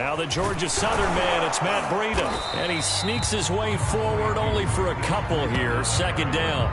Now the Georgia Southern man, it's Matt Breida. And he sneaks his way forward only for a couple here. Second down.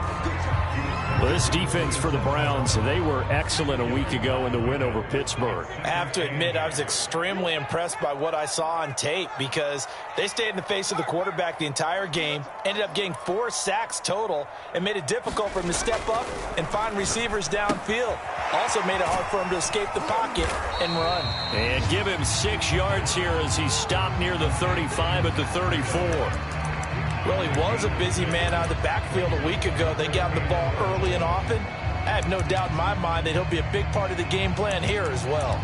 Well, this defense for the Browns, they were excellent a week ago in the win over Pittsburgh. I have to admit, I was extremely impressed by what I saw on tape because they stayed in the face of the quarterback the entire game, ended up getting 4 sacks total, and made it difficult for him to step up and find receivers downfield. Also made it hard for him to escape the pocket and run. And give him 6 yards here as he stopped near the 35 at the 34. Well, he was a busy man out of the backfield a week ago. They got him the ball early and often. I have no doubt in my mind that he'll be a big part of the game plan here as well.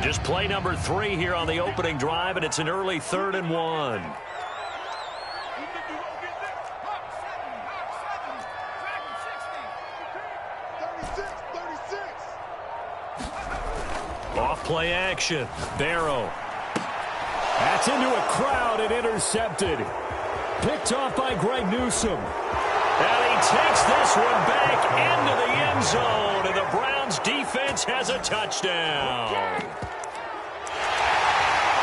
Just play number 3 here on the opening drive, and it's an early 3rd and 1. Off play action. Barrow. That's into a crowd and intercepted. Picked off by Greg Newsome. And he takes this one back into the end zone. And the Browns defense has a touchdown.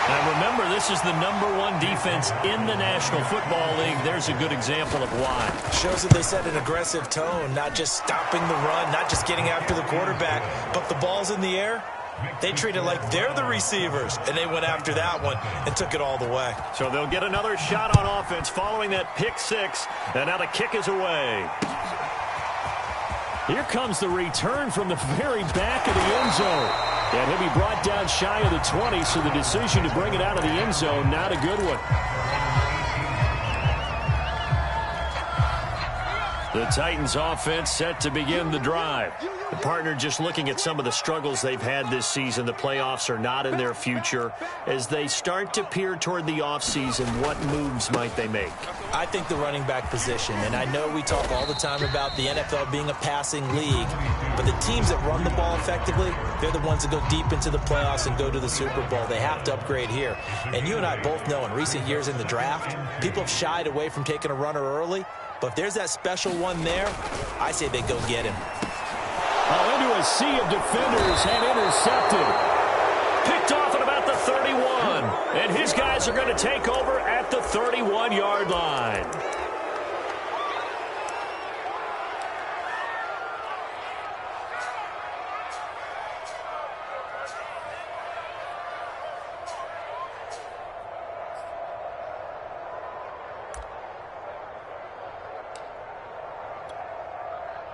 Now remember, this is the #1 defense in the National Football League. There's a good example of why. Shows that they set an aggressive tone, not just stopping the run, not just getting after the quarterback, but the ball's in the air. They treat it like they're the receivers, and they went after that one and took it all the way. So they'll get another shot on offense following that pick 6, and now the kick is away. Here comes the return from the very back of the end zone. And he'll be brought down shy of the 20, so the decision to bring it out of the end zone, not a good one. The Titans offense set to begin the drive. The partner just looking at some of the struggles they've had this season. The playoffs are not in their future. As they start to peer toward the offseason, what moves might they make? I think the running back position, and I know we talk all the time about the NFL being a passing league, but the teams that run the ball effectively, they're the ones that go deep into the playoffs and go to the Super Bowl. They have to upgrade here. And you and I both know in recent years in the draft, people have shied away from taking a runner early. But if there's that special one there, I say they go get him. Into a sea of defenders and intercepted. Picked off at about the 31. And his guys are going to take over at the 31-yard line.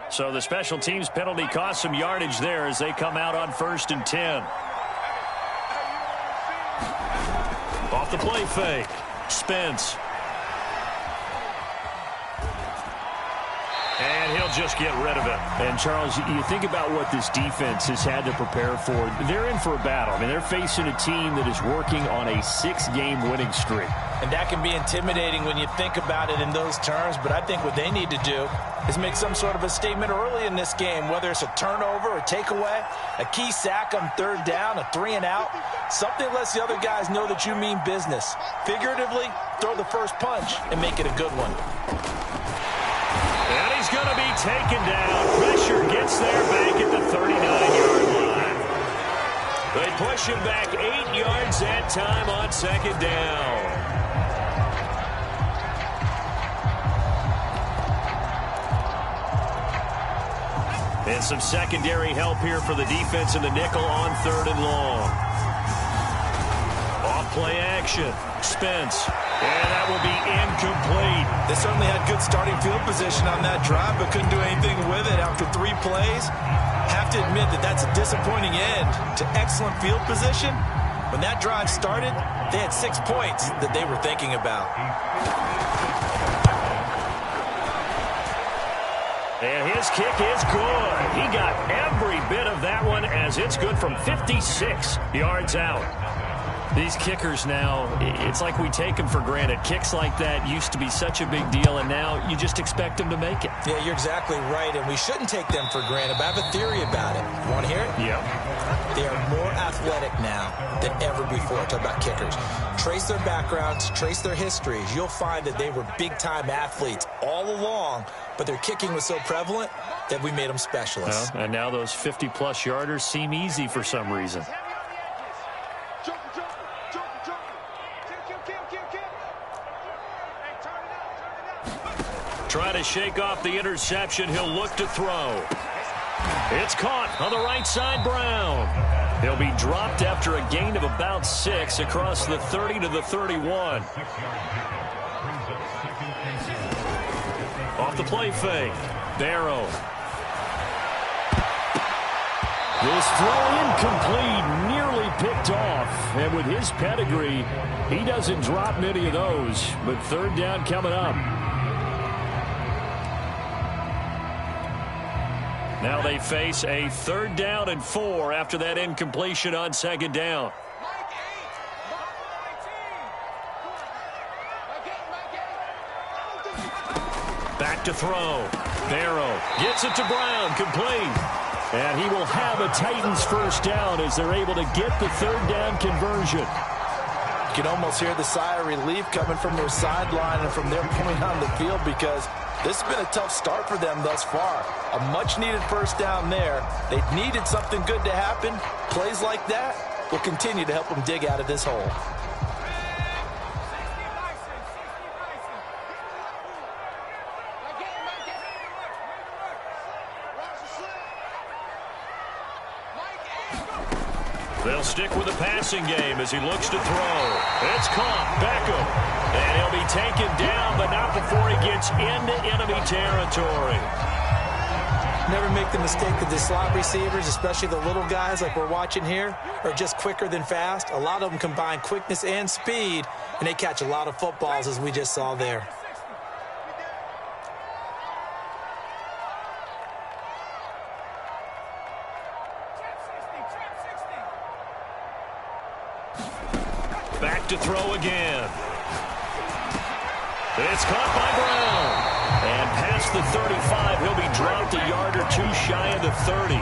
So the special teams penalty cost some yardage there as they come out on 1st and 10. Off the play fake. Spence. And he'll just get rid of it. And, Charles, you think about what this defense has had to prepare for. They're in for a battle. I mean, they're facing a team that is working on a 6-game winning streak. And that can be intimidating when you think about it in those terms. But I think what they need to do is make some sort of a statement early in this game, whether it's a turnover or takeaway, a key sack on 3rd down, a 3-and-out, something lets the other guys know that you mean business. Figuratively, throw the first punch and make it a good one. And he's going to be taken down. Pressure gets there back at the 39-yard line. They push him back 8 yards that time on 2nd down. And some secondary help here for the defense in the nickel on 3rd and long. Off play action. Spence. And that will be incomplete. They certainly had good starting field position on that drive, but couldn't do anything with it after 3 plays. Have to admit that that's a disappointing end to excellent field position. When that drive started, they had 6 points that they were thinking about. And his kick is good. He got every bit of that one as it's good from 56 yards out. These kickers now, it's like we take them for granted. Kicks like that used to be such a big deal, and now you just expect them to make it. Yeah, you're exactly right, and we shouldn't take them for granted, but I have a theory about it. You want to hear it? Yeah. They are more athletic athletic now than ever before. Talk about kickers. Trace their backgrounds, trace their histories. You'll find that they were big-time athletes all along, but their kicking was so prevalent that we made them specialists. Well, and now those 50-plus yarders seem easy for some reason. Try to shake off the interception. He'll look to throw. It's caught on the right side, Brown. He'll be dropped after a gain of about 6 across the 30 to the 31. Off the play fake. Barrow. This throw incomplete, nearly picked off. And with his pedigree, he doesn't drop many of those. But third down coming up. Now they face a 3rd down and 4 after that incompletion on 2nd down. Back to throw. Barrow gets it to Brown, complete. And he will have a Titans 1st down as they're able to get the 3rd down conversion. You can almost hear the sigh of relief coming from their sideline and from their point on the field, because this has been a tough start for them thus far. A much-needed 1st down there. They needed something good to happen. Plays like that will continue to help them dig out of this hole. They'll stick with the passing game as he looks to throw. It's caught. Beckham. And he'll be taken down, but not before he gets into enemy territory. Never make the mistake that the slot receivers, especially the little guys like we're watching here, are just quicker than fast. A lot of them combine quickness and speed, and they catch a lot of footballs, as we just saw there. Back to throw again. It's caught by Brown. And past the 35, he'll be dropped a yard or 2 shy of the 30.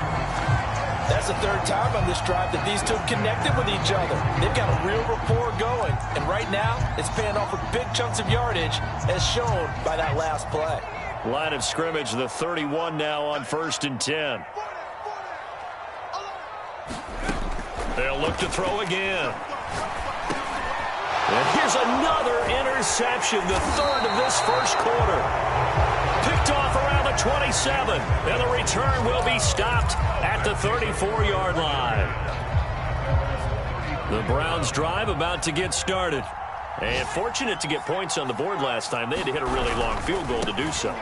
That's the 3rd time on this drive that these two connected with each other. They've got a real rapport going. And right now, it's paying off with big chunks of yardage, as shown by that last play. Line of scrimmage, the 31 now on 1st and 10. They'll look to throw again. And here's another interception, the 3rd of this 1st quarter. Picked off around the 27, and the return will be stopped at the 34-yard line. The Browns' drive about to get started. And fortunate to get points on the board last time. They had to hit a really long field goal to do so.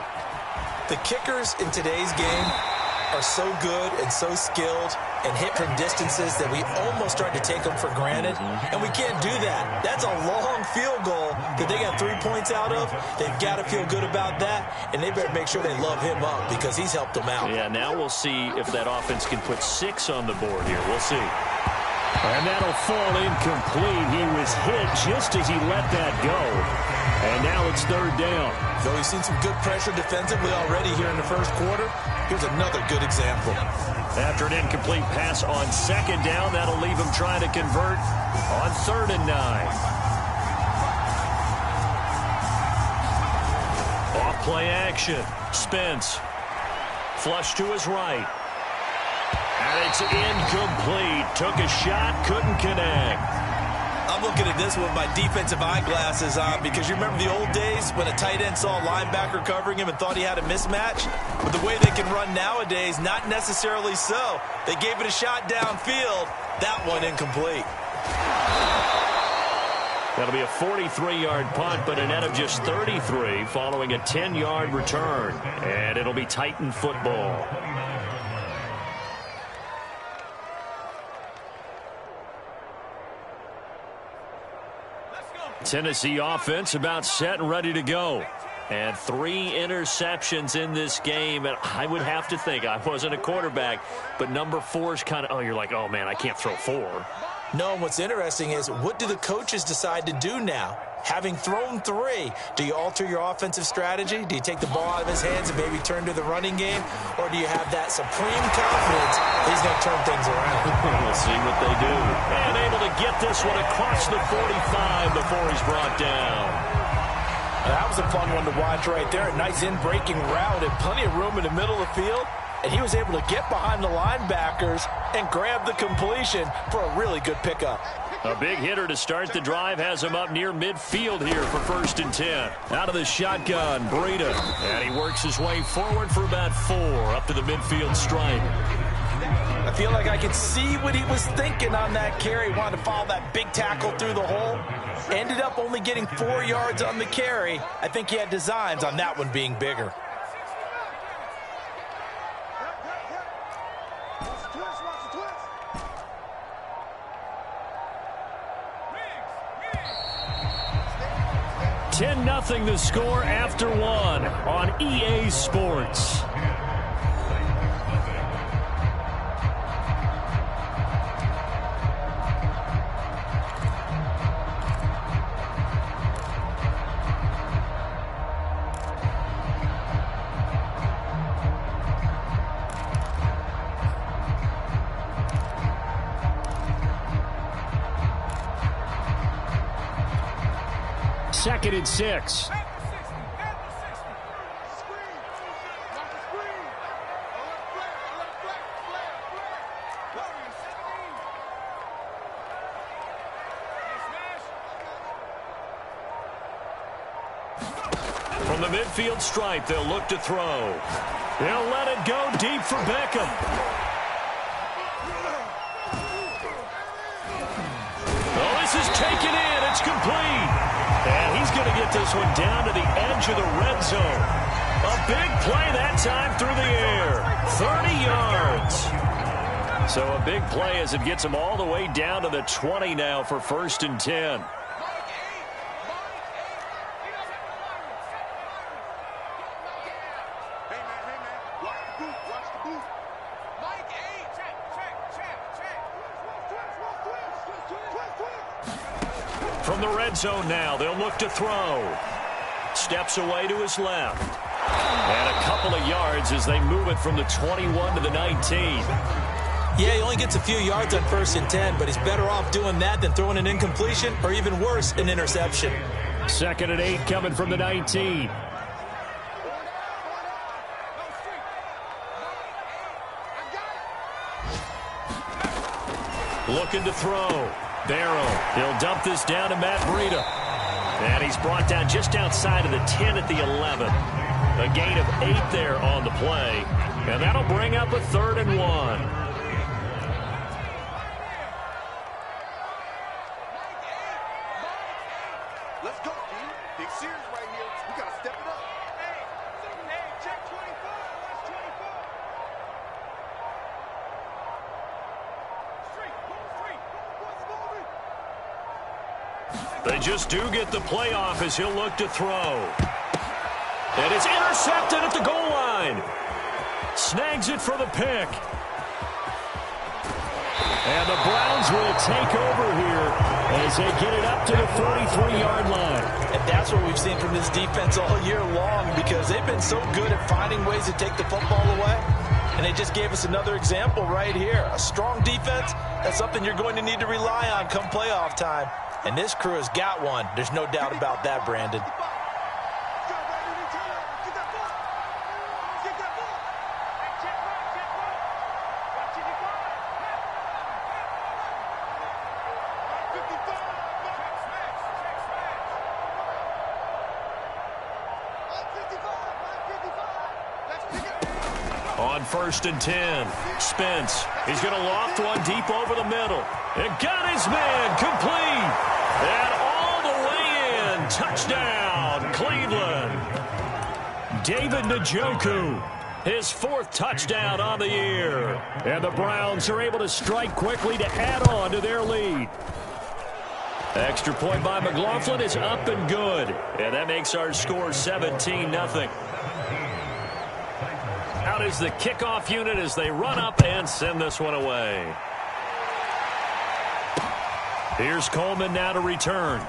The kickers in today's game are so good and so skilled and hit from distances that we almost start to take them for granted, and we can't do that. That's a long field goal that they got 3 points out of. They've got to feel good about that, and they better make sure they love him up because he's helped them out. Yeah, now we'll see if that offense can put 6 on the board here. We'll see. And that'll fall incomplete. He was hit just as he let that go. And now it's 3rd down. Though he's seen some good pressure defensively already here in the 1st quarter, here's another good example. After an incomplete pass on 2nd down, that'll leave him trying to convert on 3rd and 9. Off play action. Spence. Flush to his right. And it's incomplete. Took a shot, couldn't connect. I'm looking at this with my defensive eyeglasses on, because you remember the old days when a tight end saw a linebacker covering him and thought he had a mismatch? But the way they can run nowadays, not necessarily so. They gave it a shot downfield. That one incomplete. That'll be a 43-yard punt, but a net of just 33 following a 10-yard return. And it'll be Titan football. Tennessee offense about set and ready to go. And 3 interceptions in this game. And I would have to think, I wasn't a quarterback, but number 4 is kind of, you're like, oh, man, I can't throw 4. No, and what's interesting is, what do the coaches decide to do now? Having thrown 3, do you alter your offensive strategy? Do you take the ball out of his hands and maybe turn to the running game? Or do you have that supreme confidence he's going to turn things around? We'll see what they do. And able to get this one across the 45 before he's brought down. That was a fun one to watch right there. A nice in-breaking route and plenty of room in the middle of the field. And he was able to get behind the linebackers and grab the completion for a really good pickup. A big hitter to start the drive has him up near midfield here for 1st and 10. Out of the shotgun, Breida. And he works his way forward for about 4 up to the midfield stripe. I feel like I could see what he was thinking on that carry. Wanted to follow that big tackle through the hole. Ended up only getting 4 yards on the carry. I think he had designs on that one being bigger. Nothing the score after 1 on EA Sports. Second and 6. From the midfield stripe, they'll look to throw. They'll let it go deep for Beckham. Oh, this is taken in. It's complete. And he's going to get this one down to the edge of the red zone. A big play that time through the air. 30 yards. So a big play as it gets him all the way down to the 20 now for 1st and 10. From the red zone now, they'll look to throw. Steps away to his left. And a couple of yards as they move it from the 21 to the 19. Yeah, he only gets a few yards on 1st and 10, but he's better off doing that than throwing an incompletion or even worse, an interception. 2nd and 8 coming from the 19. Looking to throw. Barrow, he'll dump this down to Matt Breida. And he's brought down just outside of the 10 at the 11. A gain of 8 there on the play. And that'll bring up a 3rd and 1. Let's go, D. Big series right here. We got to step it up. Hey, check 24. Watch 24. They just do get the play off as he'll look to throw. And it's intercepted at the goal line. Snags it for the pick. And the Browns will take over here as they get it up to the 43-yard line. And that's what we've seen from this defense all year long, because they've been so good at finding ways to take the football away. And they just gave us another example right here. A strong defense, that's something you're going to need to rely on come playoff time. And this crew has got one. There's no doubt about that, Brandon. On 1st and 10, Spence. He's going to loft one deep over the middle. And got his man complete. And all the way in. Touchdown, Cleveland. David Njoku, his 4th touchdown on the year. And the Browns are able to strike quickly to add on to their lead. Extra point by McLaughlin is up and good. And that makes our score 17-0. Out is the kickoff unit as they run up and send this one away. Here's Coleman now to return.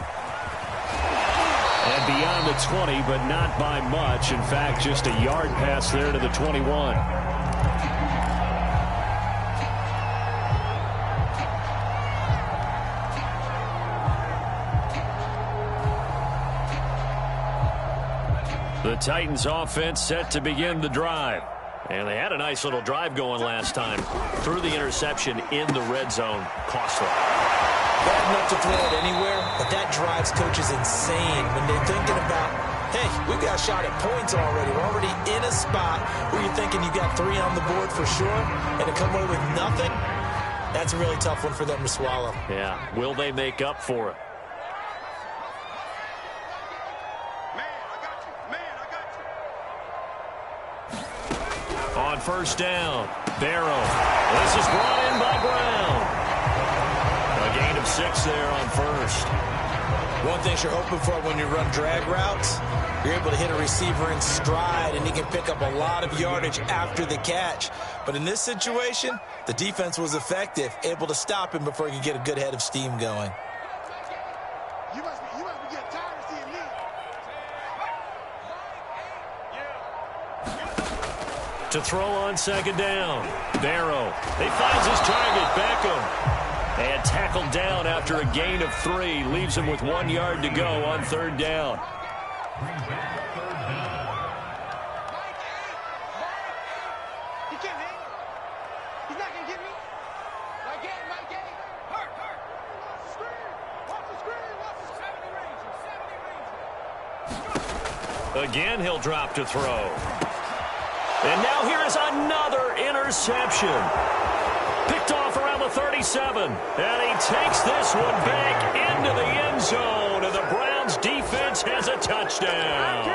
And beyond the 20, but not by much. In fact, just a yard pass there to the 21. The Titans offense set to begin the drive. And they had a nice little drive going last time. Threw the interception in the red zone. Costly. Bad enough to throw it anywhere, but that drives coaches insane when they're thinking about, hey, we've got a shot at points already. We're already in a spot where you're thinking you got 3 on the board for sure, and to come away with nothing, that's a really tough one for them to swallow. Yeah, will they make up for it? On first down, Barrow. This is brought in by Brown. A gain of 6 there on first. One thing you're hoping for when you run drag routes, you're able to hit a receiver in stride, and he can pick up a lot of yardage after the catch. But in this situation, the defense was effective, able to stop him before he could get a good head of steam going. You must be getting tired of seeing me. To throw on second down, Barrow. He finds his target, Beckham. And tackled down after a gain of 3. Leaves him with 1 yard to go on third down. He can't hang. He's not going to get me. Mike A. Hurt. Watch the screen. Watch the 70 Ranger. Again, he'll drop to throw. And now here is another interception. Picked off around the 37. And he takes this one back into the end zone. And the Browns defense has a touchdown.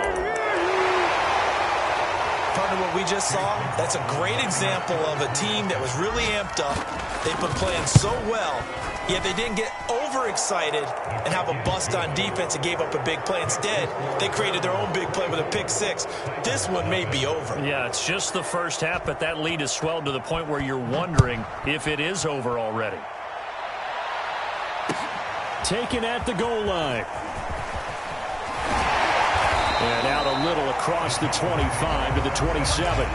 Partner, what we just saw, that's a great example of a team that was really amped up. They've been playing so well, yet they didn't get overexcited and have a bust on defense and gave up a big play. Instead, they created their own big play with a pick 6. This one may be over. Yeah, it's just the first half, but that lead has swelled to the point where you're wondering if it is over already. Taken at the goal line. And out a little across the 25 to the 27.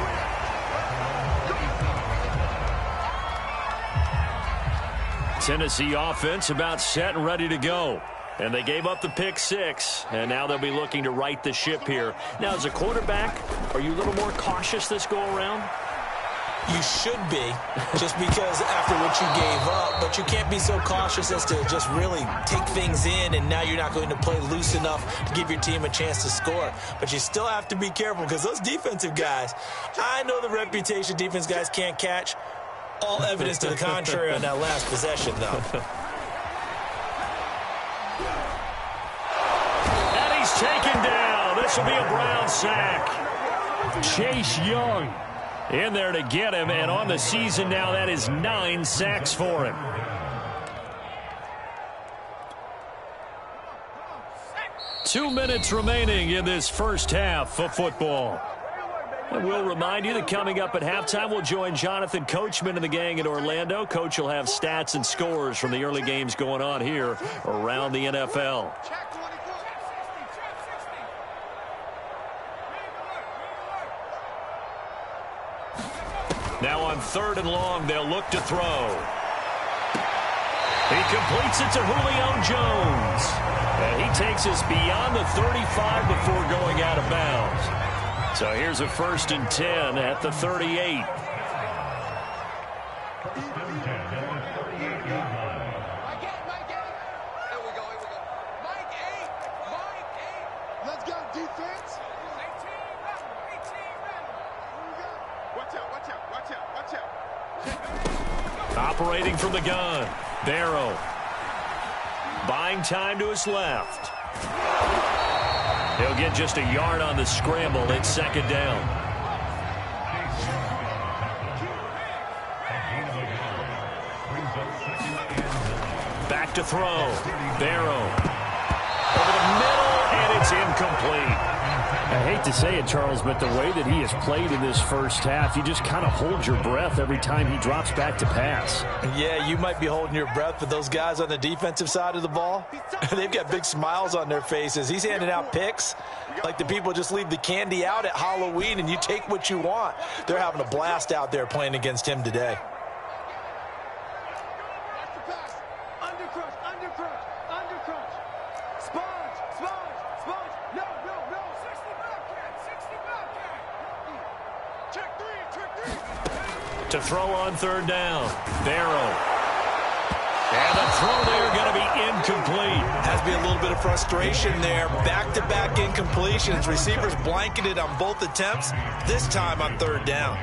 Tennessee offense about set and ready to go. And they gave up the pick 6, and now they'll be looking to right the ship here. Now, as a quarterback, are you a little more cautious this go-around? You should be, just because after what you gave up, but you can't be so cautious as to just really take things in, and now you're not going to play loose enough to give your team a chance to score. But you still have to be careful, because those defensive guys, I know the reputation defense guys can't catch. All evidence to the contrary on that last possession, though. And he's taken down. This will be a Brown sack. Chase Young in there to get him, and on the season now, that is 9 sacks for him. Two minutes remaining in this first half of football. And we'll remind you that coming up at halftime, we'll join Jonathan Coachman and the gang in Orlando. Coach will have stats and scores from the early games going on here around the NFL. Now on 3rd and long, they'll look to throw. He completes it to Julio Jones. And he takes us beyond the 35 before going out of bounds. So here's a 1st and 10 at the 38. Here we go. Mike A. Let's go, defense. Watch out. Operating from the gun, Barrow. Buying time to his left. He'll get just a yard on the scramble. It's 2nd down. Back to throw. Barrow. Over the middle, and it's incomplete. I hate to say it, Charles, but the way that he has played in this first half, you just kind of hold your breath every time he drops back to pass. Yeah, you might be holding your breath, but those guys on the defensive side of the ball, they've got big smiles on their faces. He's handing out picks like the people just leave the candy out at Halloween and you take what you want. They're having a blast out there playing against him today. To throw on third down. Barrow. And the throw there going to be incomplete. Has to be a little bit of frustration there. Back-to-back incompletions. Receivers blanketed on both attempts, this time on third down.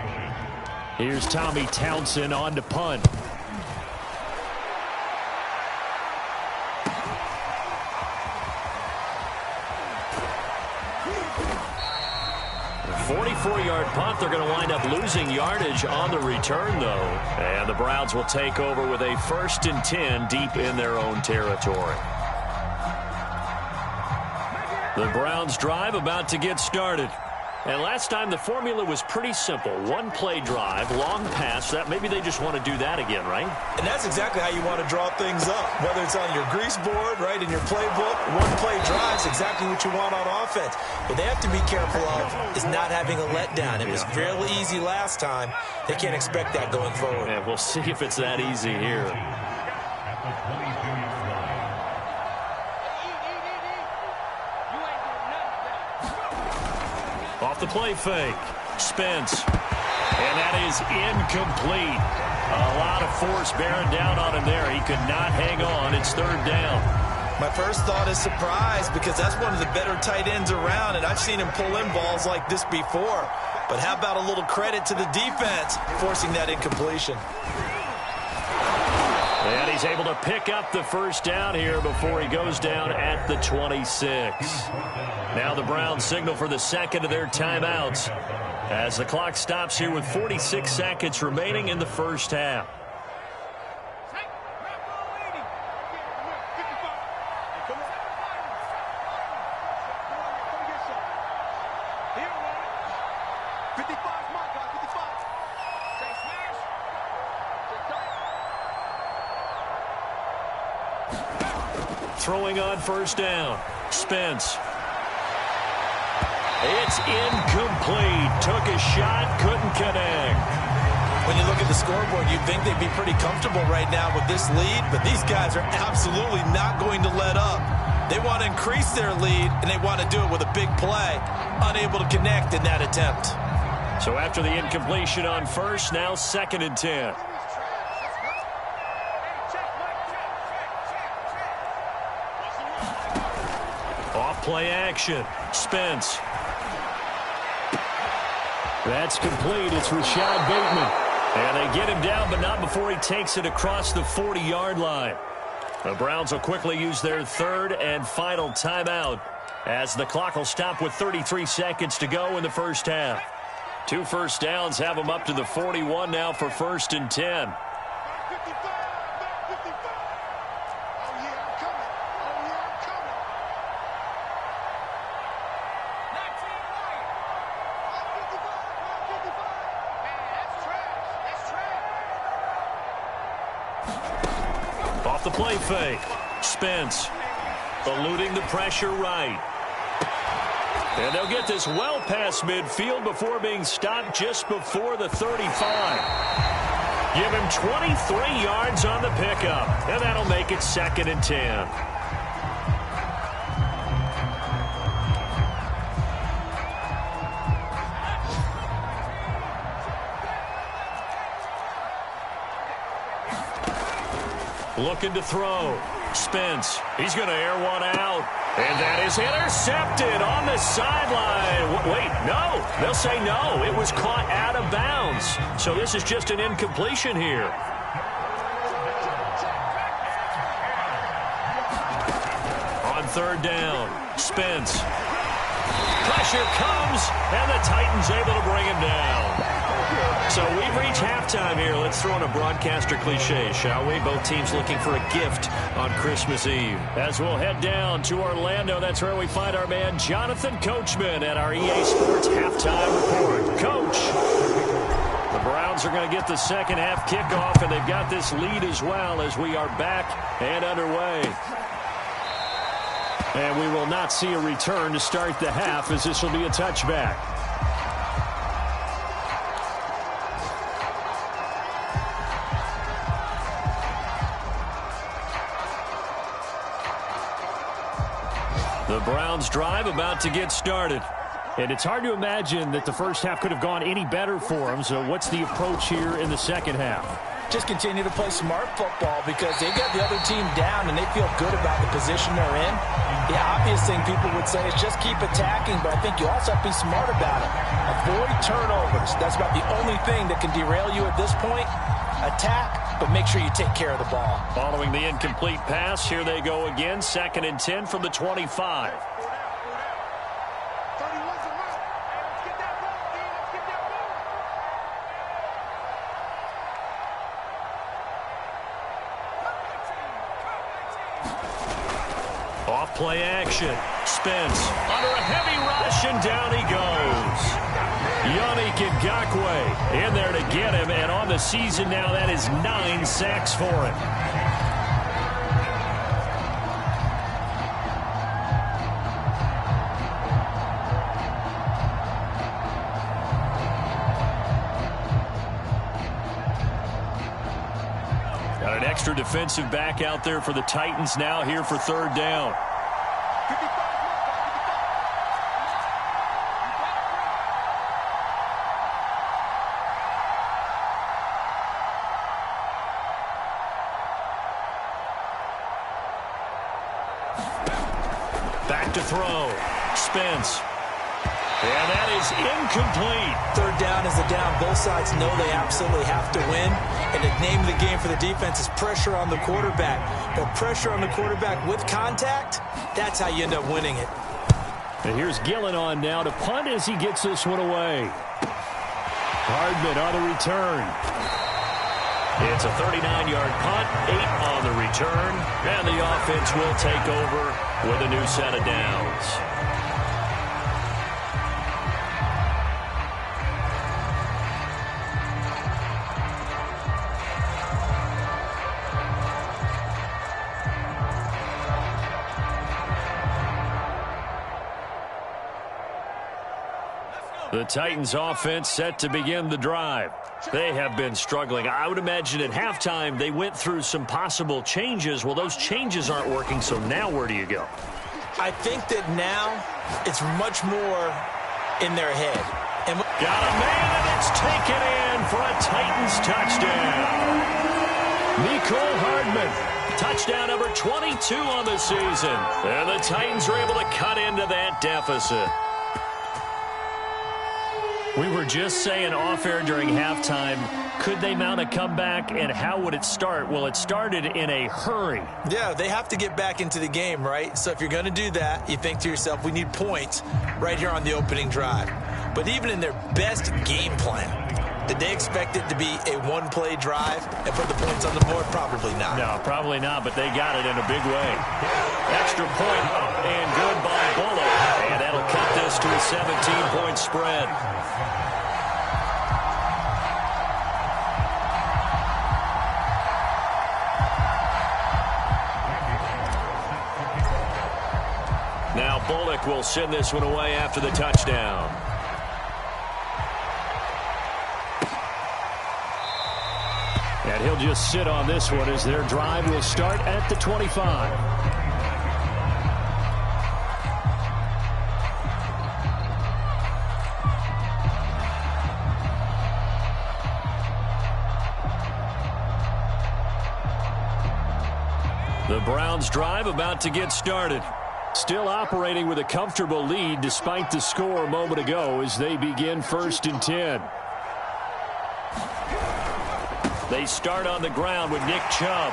Here's Tommy Townsend on to punt. 44-yard punt. They're going to wind up losing yardage on the return, though. And the Browns will take over with a 1st and 10 deep in their own territory. The Browns drive about to get started. And last time the formula was pretty simple. One-play drive, long pass. That maybe they just want to do that again, right? And that's exactly how you want to draw things up. Whether it's on your grease board, right, in your playbook, one-play drive is exactly what you want on offense. What they have to be careful of is not having a letdown. It was fairly easy last time. They can't expect that going forward. Yeah, we'll see if it's that easy here. Off the play fake. Spence. And that is incomplete. A lot of force bearing down on him there. He could not hang on. It's third down. My first thought is surprise because that's one of the better tight ends around, and I've seen him pull in balls like this before. But how about a little credit to the defense forcing that incompletion? And he's able to pick up the first down here before he goes down at the 26. Now the Browns signal for the second of their timeouts as the clock stops here with 46 seconds remaining in the first half. Throwing on first down. Spence. It's incomplete. Took a shot, couldn't connect. When you look at the scoreboard, you'd think they'd be pretty comfortable right now with this lead, but these guys are absolutely not going to let up. They want to increase their lead, and they want to do it with a big play. Unable to connect in that attempt. So after the incompletion on first, now 2nd and 10. Play action. Spence. That's complete. It's Rashad Bateman. And they get him down, but not before he takes it across the 40-yard line. The Browns will quickly use their 3rd and final timeout as the clock will stop with 33 seconds to go in the first half. 2 first downs have them up to the 41 now for 1st and 10. Off the play fake. Spence eluding the pressure right. And they'll get this well past midfield before being stopped just before the 35. Give him 23 yards on the pickup, and that'll make it 2nd and 10. Looking to throw. Spence. He's going to air one out. And that is intercepted on the sideline. Wait, no. They'll say no. It was caught out of bounds. So this is just an incompletion here. On third down, Spence. Pressure comes, and the Titans able to bring him down. So we've reached halftime here. Let's throw in a broadcaster cliche, shall we? Both teams looking for a gift on Christmas Eve. As we'll head down to Orlando, that's where we find our man Jonathan Coachman at our EA Sports halftime report. Coach, the Browns are going to get the second half kickoff, and they've got this lead as well as we are back and underway. And we will not see a return to start the half, as this will be a touchback. The Browns drive about to get started. And it's hard to imagine that the first half could have gone any better for them. So what's the approach here in the second half? Just continue to play smart football because they got the other team down and they feel good about the position they're in. The obvious thing people would say is just keep attacking, but I think you also have to be smart about it. Avoid turnovers. That's about the only thing that can derail you at this point. Attack, but make sure you take care of the ball. Following the incomplete pass, here they go again. 2nd and 10 from the 25. Off play action. Spence under a heavy rush, and down he goes. Yannick Ngakoue in there to get him, and on the season now, that is 9 sacks for him. Got an extra defensive back out there for the Titans now here for 3rd down. Back to throw. Spence. And that is incomplete. 3rd down is a down. Both sides know they absolutely have to win. And the name of the game for the defense is pressure on the quarterback. But pressure on the quarterback with contact, that's how you end up winning it. And here's Gillen on now to punt as he gets this one away. Hardman on the return. It's a 39-yard punt, 8 on the return, and the offense will take over with a new set of downs. The Titans offense set to begin the drive. They have been struggling. I would imagine at halftime they went through some possible changes. Well, those changes aren't working, so now where do you go? I think that now it's much more in their head. And got a man, and it's taken in for a Titans touchdown. Mecole Hardman, touchdown number 22 on the season. And the Titans are able to cut into that deficit. We were just saying off-air during halftime, could they mount a comeback, and how would it start? Well, it started in a hurry. Yeah, they have to get back into the game, right? So if you're going to do that, you think to yourself, we need points right here on the opening drive. But even in their best game plan, did they expect it to be a one-play drive and put the points on the board? Probably not. No, probably not, but they got it in a big way. Extra point, and good by Bullock. And that'll cut this to a 17-point spread. Now Bullock will send this one away after the touchdown. And he'll just sit on this one as their drive will start at the 25. The Browns drive about to get started. Still operating with a comfortable lead despite the score a moment ago as they begin 1st and 10. They start on the ground with Nick Chubb.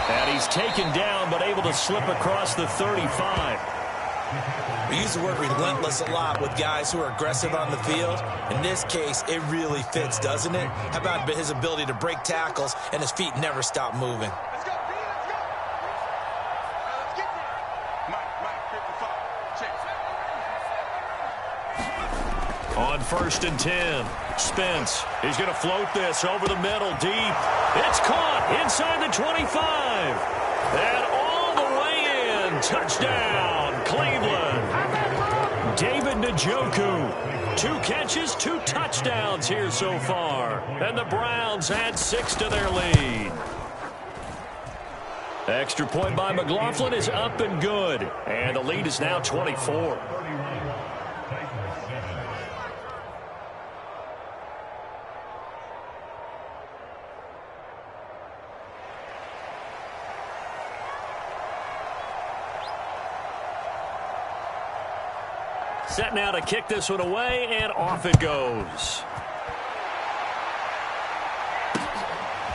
And he's taken down but able to slip across the 35. We use the word relentless a lot with guys who are aggressive on the field. In this case, it really fits, doesn't it? How about his ability to break tackles and his feet never stop moving? Let's go, B, let's go. Let's get there. Mike, 55. Check. On 1st and 10, Spence. He's going to float this over the middle, deep. It's caught inside the 25. And all the way in. Touchdown, Cleveland. David Njoku. 2 catches, 2 touchdowns here so far. And the Browns add 6 to their lead. Extra point by McLaughlin is up and good. And the lead is now 24. Set now to kick this one away, and off it goes.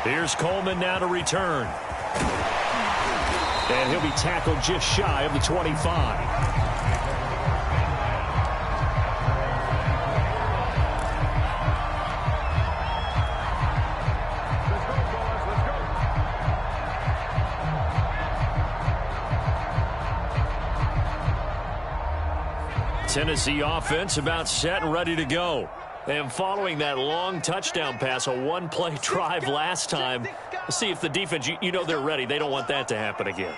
Here's Coleman now to return. And he'll be tackled just shy of the 25. Tennessee offense about set and ready to go. And following that long touchdown pass, a one-play drive last time, see if the defense, you know they're ready. They don't want that to happen again.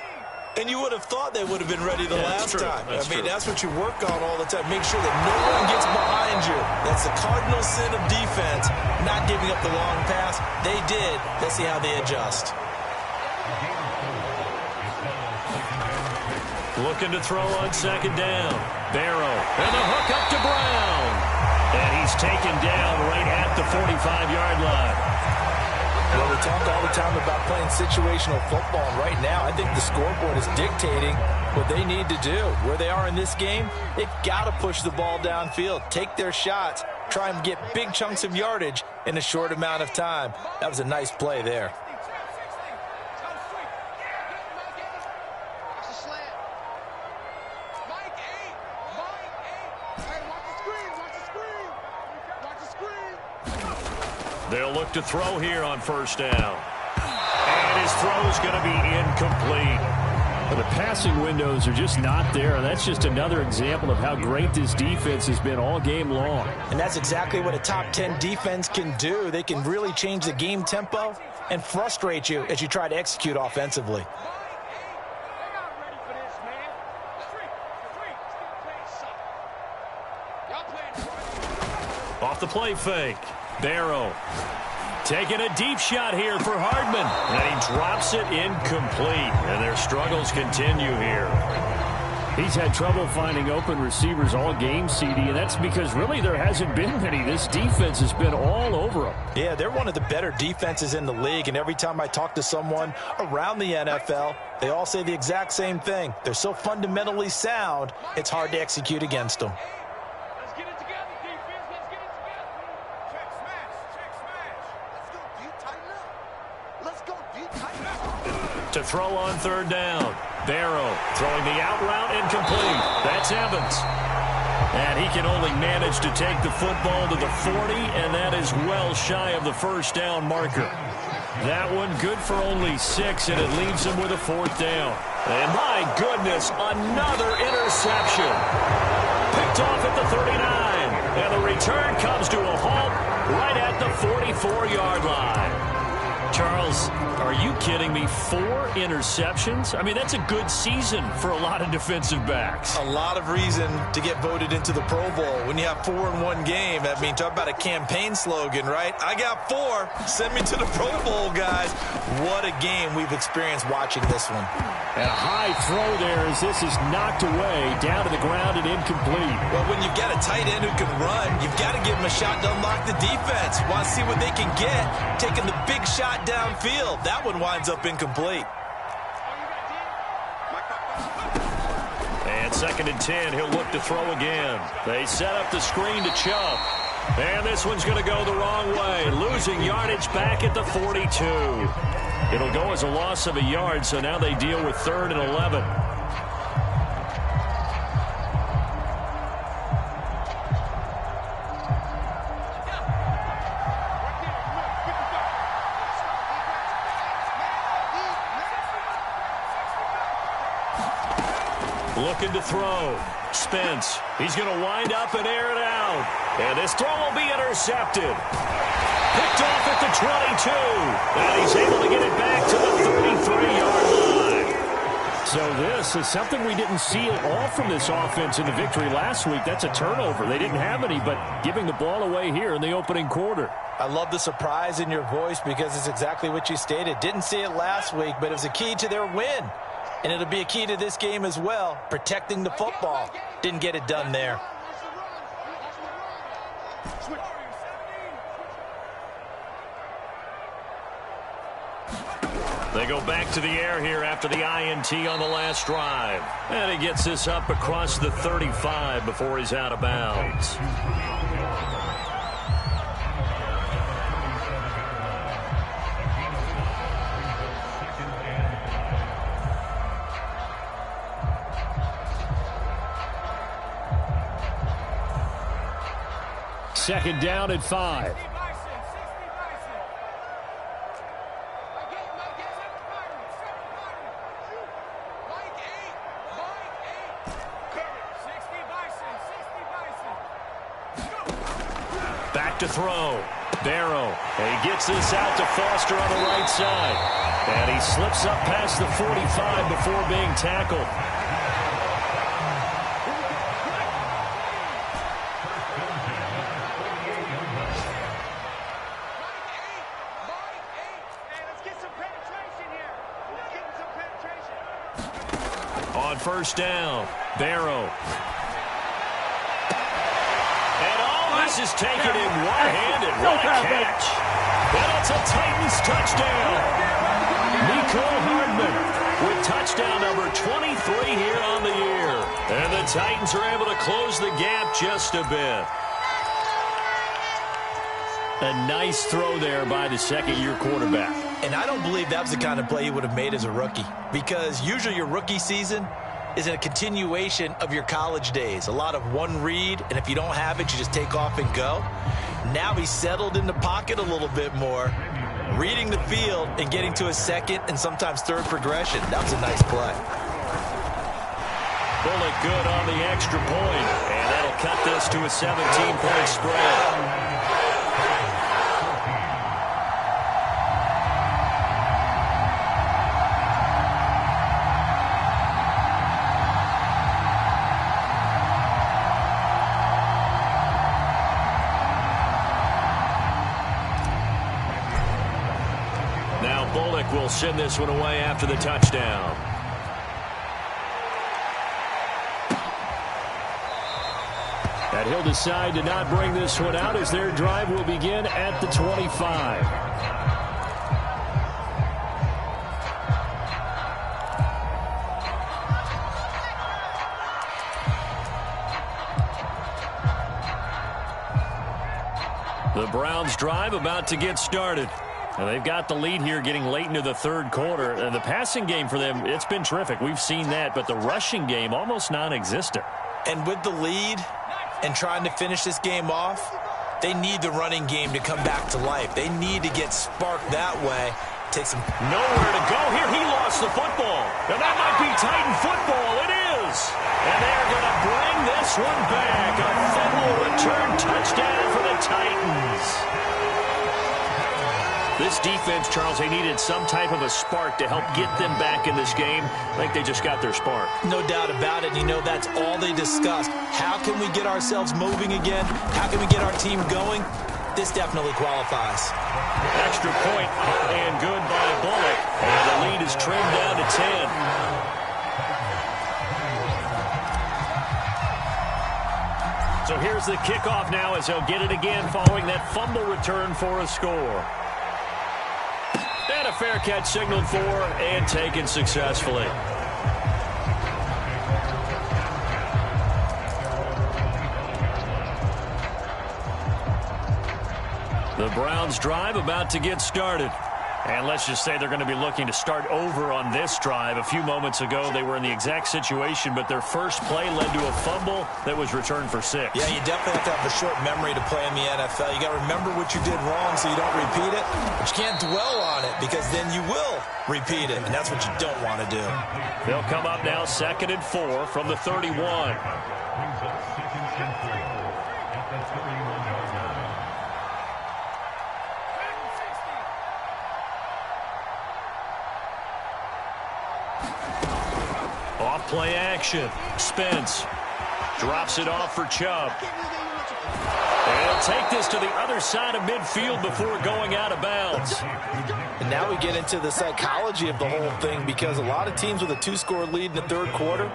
And you would have thought they would have been ready the last time. That's what you work on all the time. Make sure that no one gets behind you. That's the cardinal sin of defense, not giving up the long pass. They did. Let's see how they adjust. Looking to throw on 2nd down. Barrow, and the hook up to Brown. And he's taken down right at the 45-yard line. Well, we talk all the time about playing situational football, and right now I think the scoreboard is dictating what they need to do. Where they are in this game, they've got to push the ball downfield, take their shots, try and get big chunks of yardage in a short amount of time. That was a nice play there. They'll look to throw here on 1st down. And his throw is going to be incomplete. Well, the passing windows are just not there. That's just another example of how great this defense has been all game long. And that's exactly what a top 10 defense can do. They can really change the game tempo and frustrate you as you try to execute offensively. Off the play fake. Barrow taking a deep shot here for Hardman. And he drops it incomplete. And their struggles continue here. He's had trouble finding open receivers all game, CD, and that's because really there hasn't been many. This defense has been all over them. Yeah, they're one of the better defenses in the league, and every time I talk to someone around the NFL, they all say the exact same thing. They're so fundamentally sound, it's hard to execute against them. Let's get it together, defense. Let's get it together. Check smash. Check smash. Let's go deep, tighten up. Let's go deep, tighten up. To throw on 3rd down. Barrow throwing the out route incomplete. That's Evans. And he can only manage to take the football to the 40, and that is well shy of the 1st down marker. That one good for only 6, and it leaves him with a 4th down. And my goodness, another interception. Picked off at the 39. And the return comes to a halt right at the 44-yard line. Charles, are you kidding me? 4 interceptions? I mean, that's a good season for a lot of defensive backs. A lot of reason to get voted into the Pro Bowl. When you have 4 in one game, I mean, talk about a campaign slogan, right? I got 4. Send me to the Pro Bowl, guys. What a game we've experienced watching this one. And a high throw there as this is knocked away, down to the ground and incomplete. Well, when you've got a tight end who can run, you've got to give him a shot to unlock the defense. Want to see what they can get, taking the big shot downfield. That one winds up incomplete. And 2nd and 10, he'll look to throw again. They set up the screen to Chubb. And this one's going to go the wrong way, losing yardage back at the 42. It'll go as a loss of a yard, so now they deal with 3rd and 11. Looking to throw. Spence. He's going to wind up and air it out. And this throw will be intercepted. Picked off at the 22. And he's able to get it back to the 33-yard line. So this is something we didn't see at all from this offense in the victory last week. That's a turnover. They didn't have any, but giving the ball away here in the opening quarter. I love the surprise in your voice because it's exactly what you stated. Didn't see it last week, but it was a key to their win. And it'll be a key to this game as well, protecting the football. Didn't get it done there. They go back to the air here after the INT on the last drive. And he gets this up across the 35 before he's out of bounds. Second down at 5. Back to throw. Barrow. And he gets this out to Foster on the right side. And he slips up past the 45 before being tackled. On first down, Barrow. And all this is taken in one-handed. What a catch. And it's a Titans touchdown. Nico Hardman with touchdown number 23 here on the year. And the Titans are able to close the gap just a bit. A nice throw there by the second-year quarterback. And I don't believe that was the kind of play he would have made as a rookie, because usually your rookie season is a continuation of your college days. A lot of one read, and if you don't have it, you just take off and go. Now he's settled in the pocket a little bit more, reading the field and getting to a second and sometimes third progression. That was a nice play. Bullock good on the extra point, and that'll cut this to a 17-point spread. Will send this one away after the touchdown. And he'll decide to not bring this one out as their drive will begin at the 25. The Browns' drive about to get started. And they've got the lead here getting late into the third quarter. And the passing game for them, it's been terrific. We've seen that. But the rushing game, almost non-existent. And with the lead and trying to finish this game off, they need the running game to come back to life. They need to get sparked that way. Takes them nowhere to go here. He lost the football. And that might be Titan football. It is. And they're going to bring this one back. A fumble return touchdown for the Titans. This defense, Charles, they needed some type of a spark to help get them back in this game. I think they just got their spark. No doubt about it. And you know, that's all they discussed. How can we get ourselves moving again? How can we get our team going? This definitely qualifies. Extra point and good by Bullock. And the lead is trimmed down to 10. So here's the kickoff now as they'll get it again following that fumble return for a score. And a fair catch signaled for and taken successfully. The Browns' drive about to get started. And let's just say they're going to be looking to start over on this drive. A few moments ago, they were in the exact situation, but their first play led to a fumble that was returned for 6. Yeah, you definitely have to have a short memory to play in the NFL. You got to remember what you did wrong so you don't repeat it. But you can't dwell on it because then you will repeat it, and that's what you don't want to do. They'll come up now 2nd and 4 from the 31. Off play action. Spence drops it off for Chubb. And he'll take this to the other side of midfield before going out of bounds. And now we get into the psychology of the whole thing, because a lot of teams with a 2-score lead in the third quarter,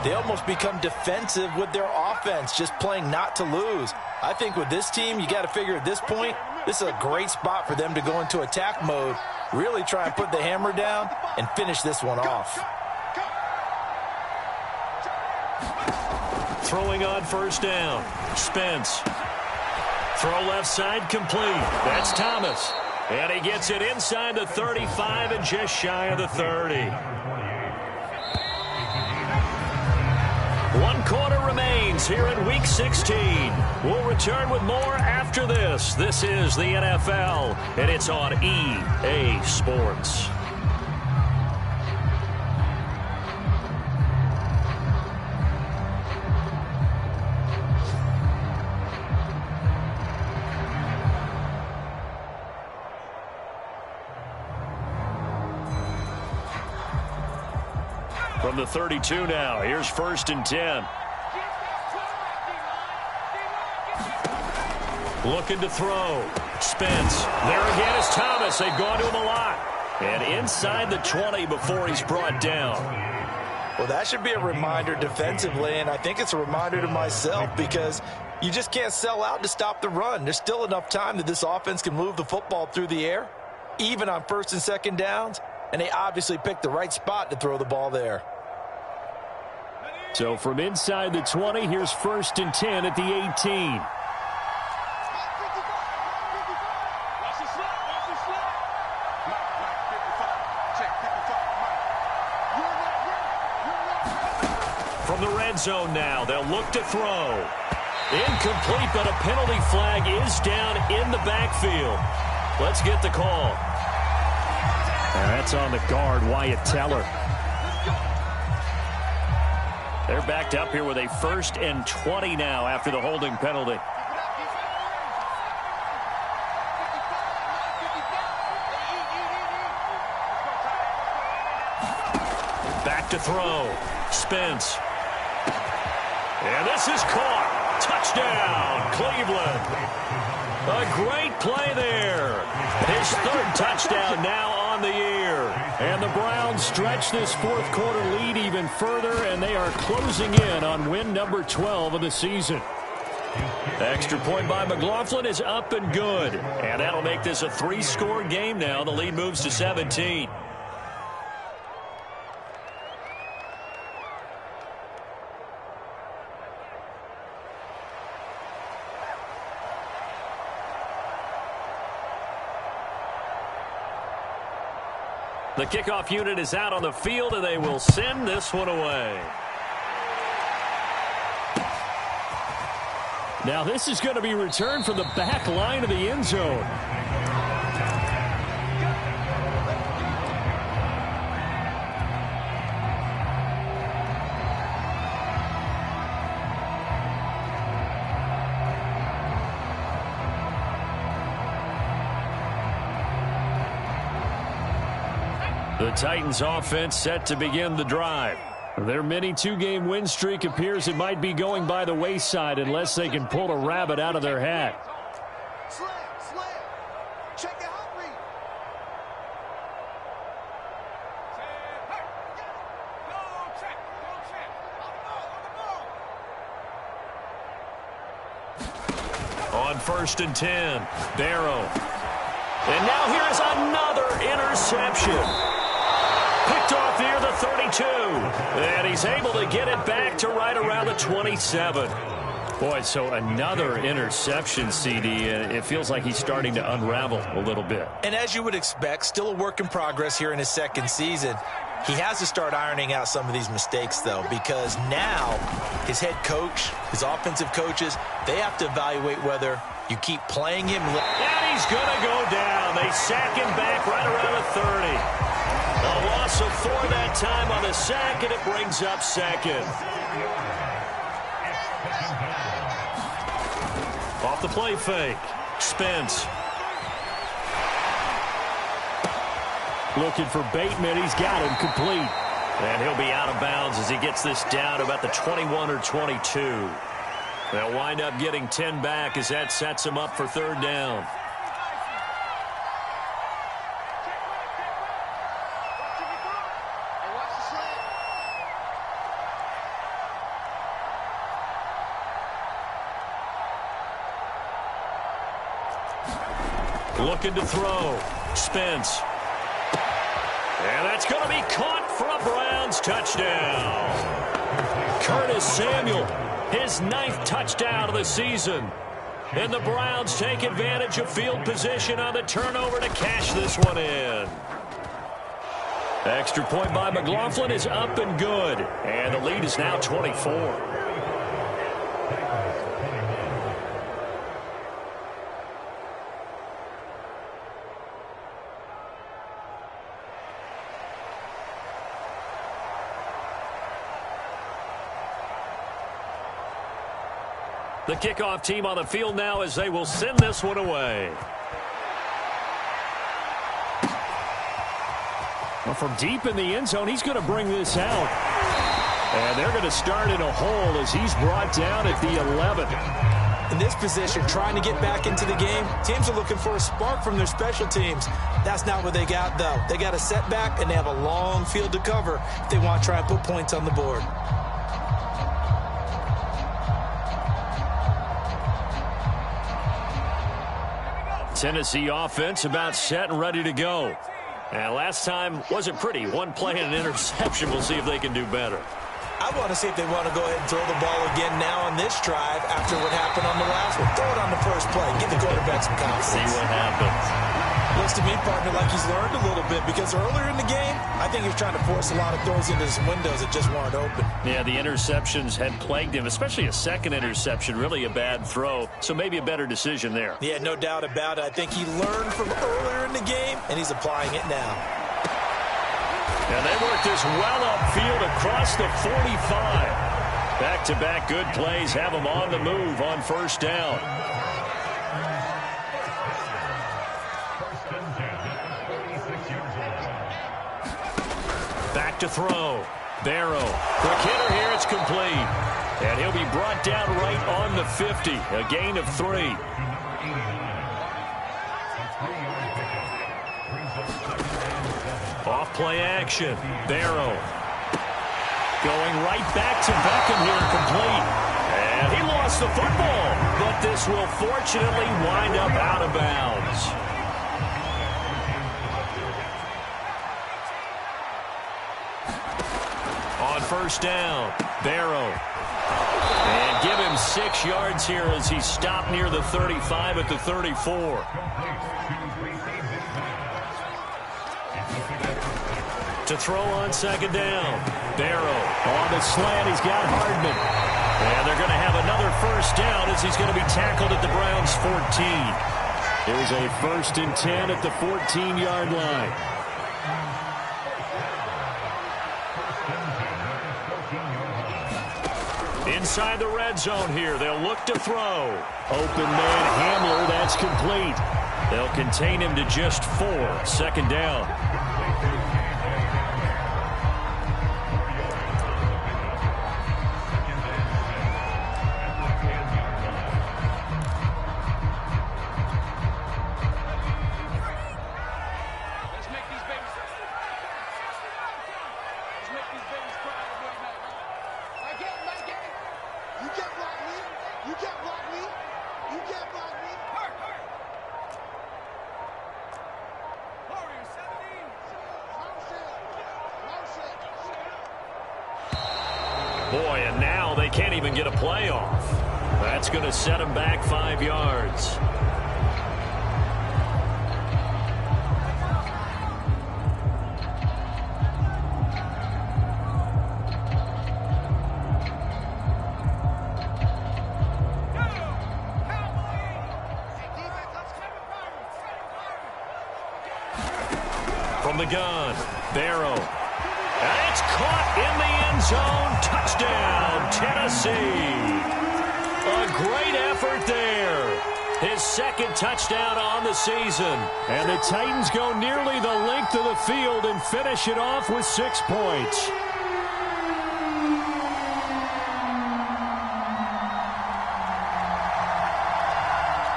they almost become defensive with their offense, just playing not to lose. I think with this team, you got to figure at this point, this is a great spot for them to go into attack mode, really try and put the hammer down and finish this one off. Throwing on first down. Spence. Throw left side complete. That's Thomas. And he gets it inside the 35 and just shy of the 30. 1 quarter remains here in Week 16. We'll return with more after this. This is the NFL, and it's on EA Sports. From the 32 now, here's 1st and 10. Looking to throw. Spence. There again is Thomas. They've gone to him a lot. And inside the 20 before he's brought down. Well, that should be a reminder defensively, and I think it's a reminder to myself, because you just can't sell out to stop the run. There's still enough time that this offense can move the football through the air, even on 1st and 2nd downs, and they obviously picked the right spot to throw the ball there. So from inside the 20, here's 1st and 10 at the 18. From the red zone now, they'll look to throw. Incomplete, but a penalty flag is down in the backfield. Let's get the call. And that's on the guard, Wyatt Teller. They're backed up here with a 1st and 20 now after the holding penalty. Back to throw. Spence. And this is caught. Touchdown, Cleveland. A great play there. His 3rd touchdown now on the year. And the Browns stretch this 4th quarter lead even further, and they are closing in on win number 12 of the season. Extra point by McLaughlin is up and good. And that'll make this a 3-score game now. The lead moves to 17. The kickoff unit is out on the field, and they will send this one away. Now this is going to be returned from the back line of the end zone. The Titans offense set to begin the drive. Their mini 2-game win streak appears it might be going by the wayside unless they can pull a rabbit out of their hat. Slam. Check the hot read. On 1st and 10, Barrow. And now here is another interception. Picked off near the 32. And he's able to get it back to right around the 27. Boy, so another interception, CD. It feels like he's starting to unravel a little bit. And as you would expect, still a work in progress here in his second season. He has to start ironing out some of these mistakes, though, because now his head coach, his offensive coaches, they have to evaluate whether you keep playing him. And he's going to go down. They sack him back right around the 30. A loss of 4 that time on the sack, and it brings up second. Off the play fake. Spence. Looking for Bateman. He's got him complete. And he'll be out of bounds as he gets this down about the 21 or 22. They'll wind up getting 10 back as that sets him up for third down. Looking to throw. Spence. And that's going to be caught for a Browns touchdown. Curtis Samuel, his 9th touchdown of the season. And the Browns take advantage of field position on the turnover to cash this one in. Extra point by McLaughlin is up and good. And the lead is now 24. The kickoff team on the field now as they will send this one away. Well, from deep in the end zone, he's going to bring this out. And they're going to start in a hole as he's brought down at the 11. In this position, trying to get back into the game, teams are looking for a spark from their special teams. That's not what they got, though. They got a setback, and they have a long field to cover if they want to try and put points on the board. Tennessee offense about set and ready to go. And last time wasn't pretty. One play and an interception. We'll see if they can do better. I want to see if they want to go ahead and throw the ball again now on this drive after what happened on the last one. Throw it on the first play. Give the quarterback some confidence. See what happens. Looks to me, partner, like he's learned a little bit because earlier in the game, I think he was trying to force a lot of throws into some windows that just weren't open. Yeah, the interceptions had plagued him, especially a second interception, really a bad throw. So maybe a better decision there. Yeah, no doubt about it. I think he learned from earlier in the game, and he's applying it now. And they work this well upfield across the 45. Back-to-back good plays have them on the move on first down. Back to throw. Barrow. Quick hitter here. It's complete. And he'll be brought down right on the 50. A gain of 3. Off play action. Barrow. Going right back to Beckham here. Complete. And he lost the football. But this will fortunately wind up out of bounds. On first down, Barrow. And give him 6 yards here as he stopped near the 35 at the 34. To throw on second down, Barrow. On the slant, he's got Hardman. And they're going to have another first down as he's going to be tackled at the Browns' 14. It was a 1st and 10 at the 14-yard line. Inside the red zone here. They'll look to throw. Open man Hamler. That's complete. They'll contain him to just 4. Second down. Boy, and now they can't even get a play off. That's going to set him back 5 yards. From the gun, Barrow. And it's caught in the end zone. Touchdown, Tennessee. A great effort there. His second touchdown on the season. And the Titans go nearly the length of the field and finish it off with 6 points.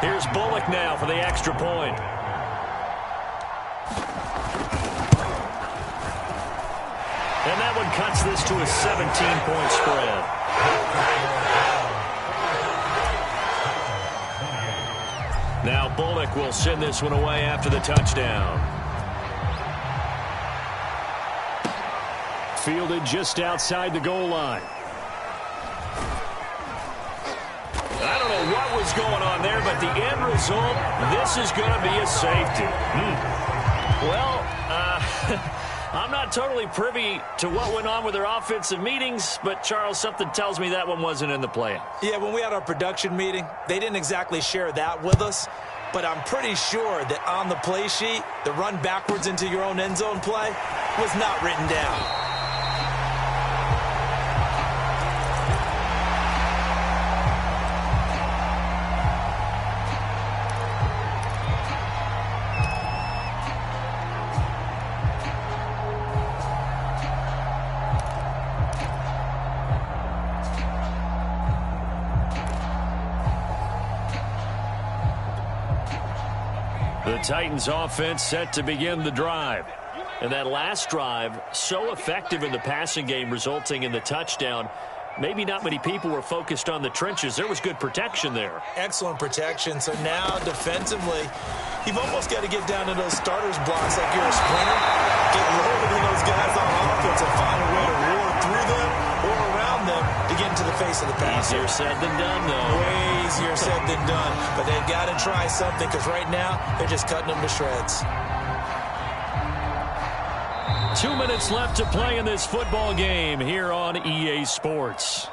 Here's Bullock now for the extra point. And that one cuts this to a 17-point spread. Now Bullock will send this one away after the touchdown. Fielded just outside the goal line. I don't know what was going on there, but the end result, this is going to be a safety. Well, I'm not totally privy to what went on with their offensive meetings, but, Charles, something tells me that one wasn't in the play. Yeah, when we had our production meeting, they didn't exactly share that with us, but I'm pretty sure that on the play sheet, the run backwards into your own end zone play was not written down. The Titans offense set to begin the drive. And that last drive, so effective in the passing game, resulting in the touchdown. Maybe not many people were focused on the trenches. There was good protection there. Excellent protection. So now, defensively, you've almost got to get down to those starters blocks like you're a sprinter. Get lower than those guys on offense and find a way to roar through them or around them to get into the face of the passer. Easier said than done, though. Way easier said than done. But they've got to try something because right now, they're just cutting them to shreds. 2 minutes left to play in this football game here on EA Sports.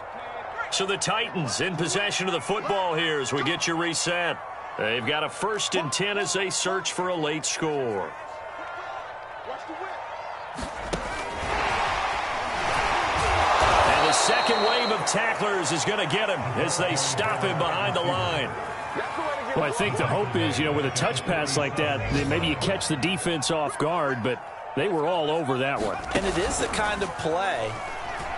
So the Titans in possession of the football here as we get you reset. They've got a 1st and 10 as they search for a late score. And the second wave of tacklers is going to get him as they stop him behind the line. Well, I think the hope is, with a touch pass like that, maybe you catch the defense off guard, but they were all over that one. And it is the kind of play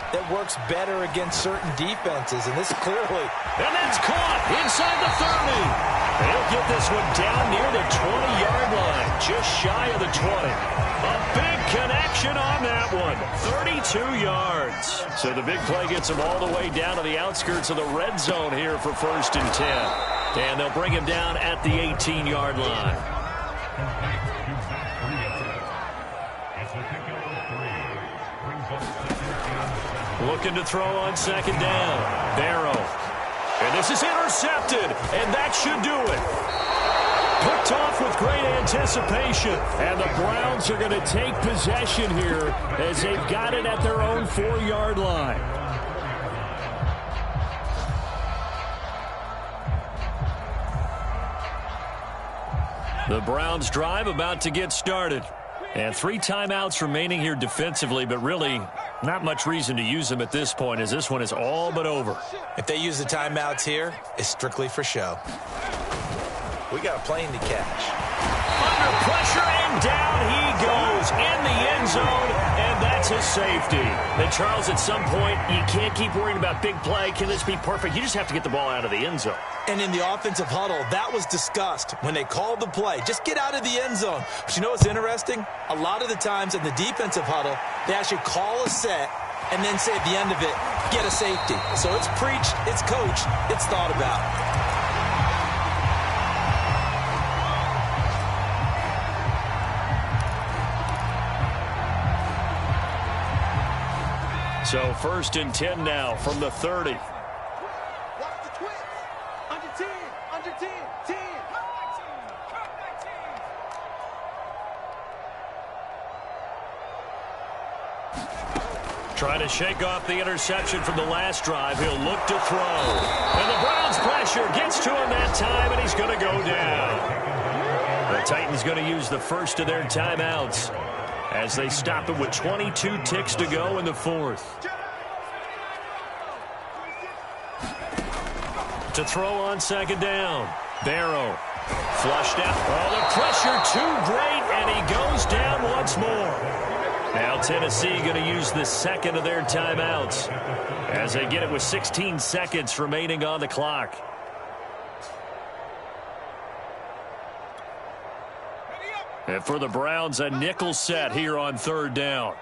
that works better against certain defenses, and this clearly. And that's caught inside the 30. They'll get this one down near the 20-yard line, just shy of the 20. A big connection on that one, 32 yards. So the big play gets them all the way down to the outskirts of the red zone here for 1st and 10. And they'll bring him down at the 18-yard line. Looking to throw on 2nd down. Barrow. And this is intercepted, and that should do it. Picked off with great anticipation, and the Browns are going to take possession here as they've got it at their own 4-yard line. The Browns drive about to get started. And 3 timeouts remaining here defensively, but really not much reason to use them at this point as this one is all but over. If they use the timeouts here, it's strictly for show. We got a plane to catch. Under pressure, and down he goes in the end zone, and that's his safety. And Charles, at some point, you can't keep worrying about big play. Can this be perfect? You just have to get the ball out of the end zone. And in the offensive huddle, that was discussed when they called the play. Just get out of the end zone. But you know what's interesting? A lot of the times in the defensive huddle, they actually call a set and then say at the end of it, get a safety. So it's preached, it's coached, it's thought about. So 1st and 10 now from the 30. Watch the twitch. Trying to shake off the interception from the last drive. He'll look to throw. And the Browns' pressure gets to him that time, and he's going to go down. The Titans going to use the first of their timeouts as they stop it with 22 ticks to go in the fourth. To throw on second down. Barrow flushed out. Oh, the pressure too great, and he goes down once more. Now Tennessee going to use the second of their timeouts as they get it with 16 seconds remaining on the clock. And for the Browns, a nickel set here on third down.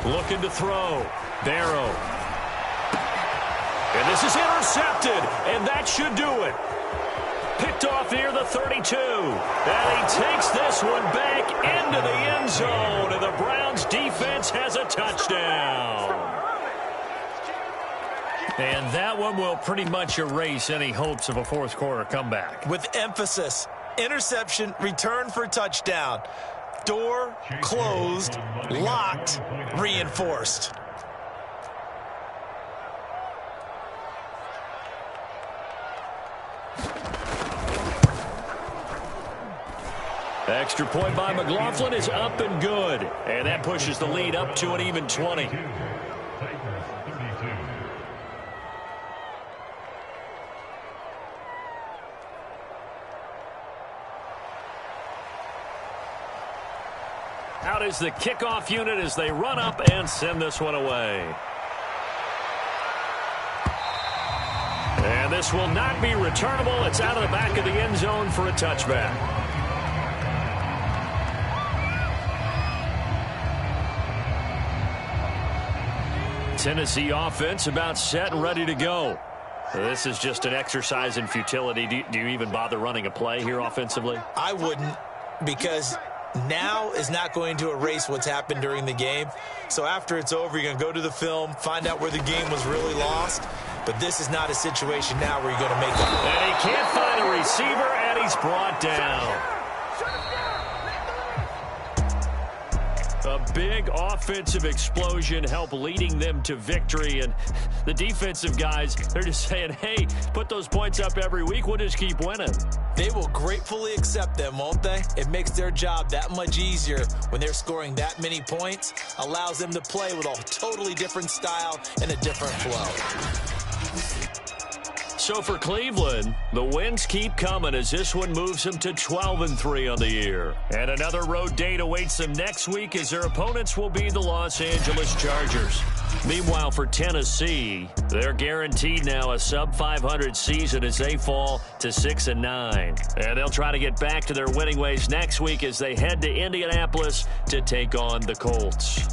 Looking to throw. Barrow. And this is intercepted, and that should do it. Picked off near the 32. And he takes this one back into the end zone, and the Browns defense has a touchdown. And that one will pretty much erase any hopes of a fourth quarter comeback. With emphasis, interception, return for touchdown. Door closed, locked, reinforced. Extra point by McLaughlin is up and good. And that pushes the lead up to an even 20. Out is the kickoff unit as they run up and send this one away. And this will not be returnable. It's out of the back of the end zone for a touchback. Tennessee offense about set and ready to go. This is just an exercise in futility. Do you even bother running a play here offensively? I wouldn't, because now is not going to erase what's happened during the game. So after it's over, you're going to go to the film, find out where the game was really lost. But this is not a situation now where you're going to make up. And he can't find a receiver, and he's brought down. A big offensive explosion helped leading them to victory. And the defensive guys, they're just saying, hey, put those points up every week. We'll just keep winning. They will gratefully accept them, won't they? It makes their job that much easier when they're scoring that many points. Allows them to play with a totally different style and a different flow. So for Cleveland, the wins keep coming as this one moves them to 12-3 on the year. And another road date awaits them next week as their opponents will be the Los Angeles Chargers. Meanwhile, for Tennessee, they're guaranteed now a sub-500 season as they fall to 6-9. And they'll try to get back to their winning ways next week as they head to Indianapolis to take on the Colts.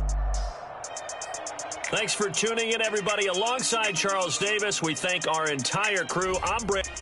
Thanks for tuning in, everybody. Alongside Charles Davis, we thank our entire crew. I'm Brett.